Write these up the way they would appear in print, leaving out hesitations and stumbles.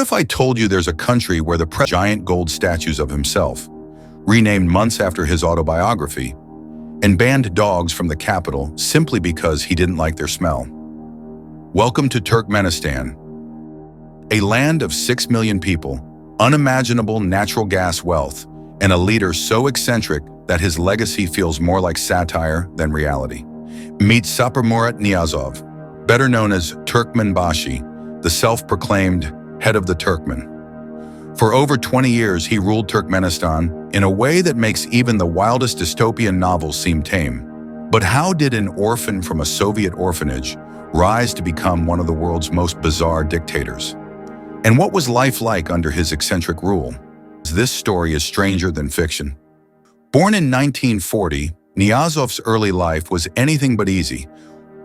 if I told you there's a country where the president giant gold statues of himself, renamed months after his autobiography, and banned dogs from the capital simply because he didn't like their smell? Welcome to Turkmenistan, a land of 6 million people, unimaginable natural gas wealth, and a leader so eccentric that his legacy feels more like satire than reality. Meet Saparmurat Niyazov, better known as Turkmenbashi, the self-proclaimed head of the Turkmen. For over 20 years, he ruled Turkmenistan in a way that makes even the wildest dystopian novels seem tame. But how did an orphan from a Soviet orphanage rise to become one of the world's most bizarre dictators? And what was life like under his eccentric rule? This story is stranger than fiction. Born in 1940, Niyazov's early life was anything but easy.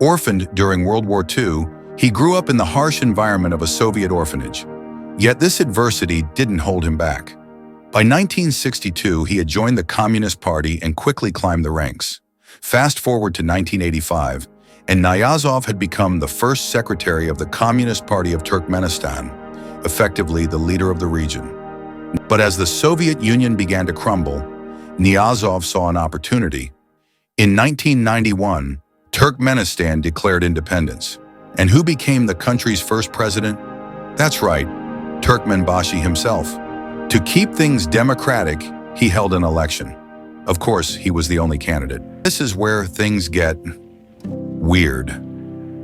Orphaned during World War II, he grew up in the harsh environment of a Soviet orphanage. Yet this adversity didn't hold him back. By 1962, he had joined the Communist Party and quickly climbed the ranks. Fast forward to 1985, and Niyazov had become the first secretary of the Communist Party of Turkmenistan, effectively the leader of the region. But as the Soviet Union began to crumble, Niyazov saw an opportunity. In 1991, Turkmenistan declared independence. And who became the country's first president? That's right, Turkmenbashi himself. To keep things democratic, he held an election. Of course, he was the only candidate. This is where things get weird.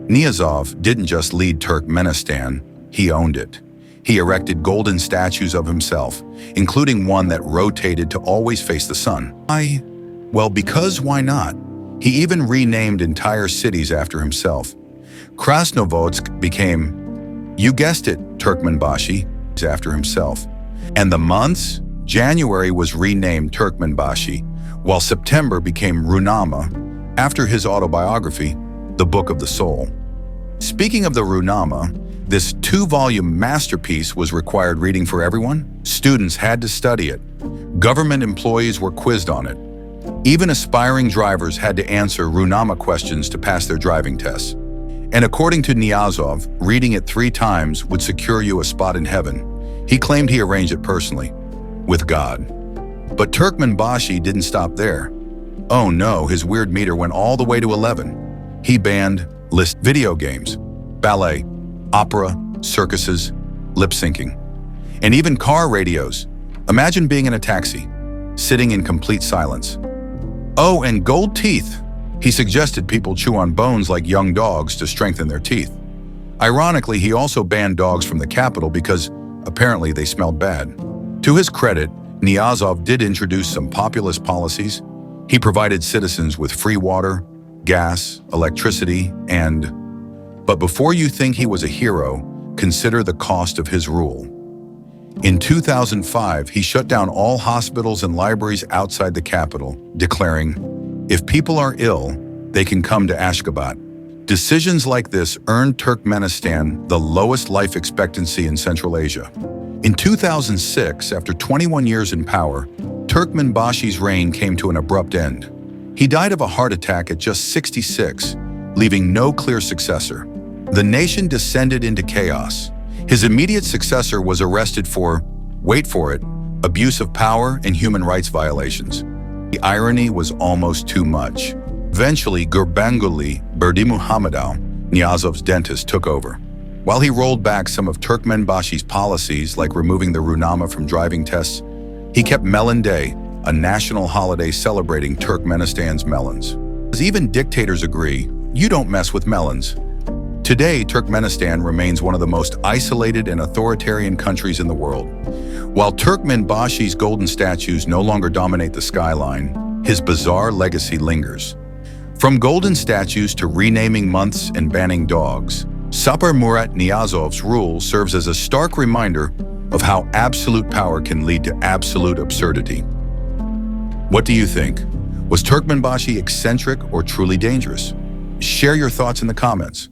Niyazov didn't just lead Turkmenistan, he owned it. He erected golden statues of himself, including one that rotated to always face the sun. Why? Well, because why not? He even renamed entire cities after himself. Krasnovodsk became, you guessed it, Turkmenbashi, after himself. And the months? January was renamed Turkmenbashi, while September became Ruhnama, after his autobiography, The Book of the Soul. Speaking of the Ruhnama, this 2-volume masterpiece was required reading for everyone. Students had to study it. Government employees were quizzed on it. Even aspiring drivers had to answer Ruhnama questions to pass their driving tests. And according to Niyazov, reading it 3 times would secure you a spot in heaven. He claimed he arranged it personally, with God. But Turkmenbashi didn't stop there. Oh no, his weird meter went all the way to 11. He banned video games, ballet, opera, circuses, lip-syncing, and even car radios. Imagine being in a taxi, sitting in complete silence. Oh, and gold teeth. He suggested people chew on bones like young dogs to strengthen their teeth. Ironically, he also banned dogs from the capital because apparently they smelled bad. To his credit, Niyazov did introduce some populist policies. He provided citizens with free water, gas, electricity, but before you think he was a hero, consider the cost of his rule. In 2005, he shut down all hospitals and libraries outside the capital, declaring, if people are ill, they can come to Ashgabat. Decisions like this earned Turkmenistan the lowest life expectancy in Central Asia. In 2006, after 21 years in power, Turkmenbashi's reign came to an abrupt end. He died of a heart attack at just 66, leaving no clear successor. The nation descended into chaos. His immediate successor was arrested for, wait for it, abuse of power and human rights violations. The irony was almost too much. Eventually, Gurbanguly Berdimuhamedov, Niyazov's dentist, took over. While he rolled back some of Turkmenbashi's policies, like removing the Ruhnama from driving tests, he kept Melon Day, a national holiday celebrating Turkmenistan's melons. As even dictators agree, you don't mess with melons. Today, Turkmenistan remains one of the most isolated and authoritarian countries in the world. While Turkmenbashi's golden statues no longer dominate the skyline, his bizarre legacy lingers. From golden statues to renaming months and banning dogs, Saparmurat Niyazov's rule serves as a stark reminder of how absolute power can lead to absolute absurdity. What do you think? Was Turkmenbashi eccentric or truly dangerous? Share your thoughts in the comments.